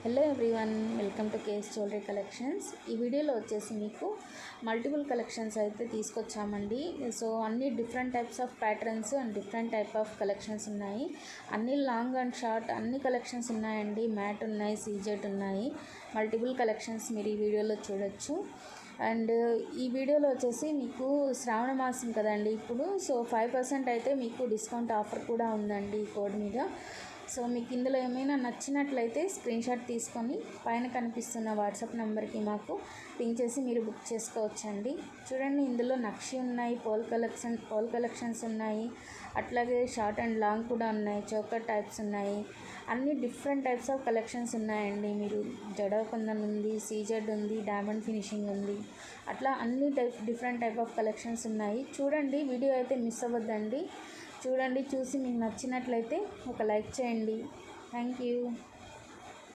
Hello everyone, welcome to KS jewellery collections. ఈ వీడియోలో వచ్చేసి మీకు మల్టిపుల్ కలెక్షన్స్ అయితే తీసుకొచ్చామండి. సో అన్ని different types of patterns and different type of collections ఉన్నాయి. అన్ని లాంగ్ అండ్ షార్ట్ అన్ని కలెక్షన్స్ ఉన్నాయండి. మ్యాట్ ఉన్నాయి, సీజెడ్ ఉన్నాయి. మల్టిపుల్ కలెక్షన్స్ మీరు ఈ వీడియోలో చూడొచ్చు. అండ్ ఈ వీడియోలో వచ్చేసి మీకు శ్రావణ మాసం కదండి ఇప్పుడు. సో 5% అయితే మీకు డిస్కౌంట్ ఆఫర్ కూడా ఉందండి ఈ కోడ్ మీద. సో మీకు ఇందులో ఏమైనా నచ్చినట్లయితే స్క్రీన్ షాట్ తీసుకొని పైన కనిపిస్తున్న వాట్సాప్ నెంబర్కి మాకు పింక్ చేసి మీరు బుక్ చేసుకోవచ్చండి. చూడండి, ఇందులో నక్షి ఉన్నాయి, పోల్ కలెక్షన్స్ ఉన్నాయి, అట్లాగే షార్ట్ అండ్ లాంగ్ కూడా ఉన్నాయి, చోకర్ టైప్స్ ఉన్నాయి. అన్ని డిఫరెంట్ టైప్స్ ఆఫ్ కలెక్షన్స్ ఉన్నాయండి. మీరు జడకుందన్ ఉంది, సీజెడ్ ఉంది, డైమండ్ ఫినిషింగ్ ఉంది, అట్లా అన్ని డిఫరెంట్ టైప్ ఆఫ్ కలెక్షన్స్ ఉన్నాయి. చూడండి, వీడియో అయితే మిస్ అవ్వద్దండి. చూడండి, చూసి మీకు నచ్చినట్లయితే ఒక లైక్ చేయండి. Thank you.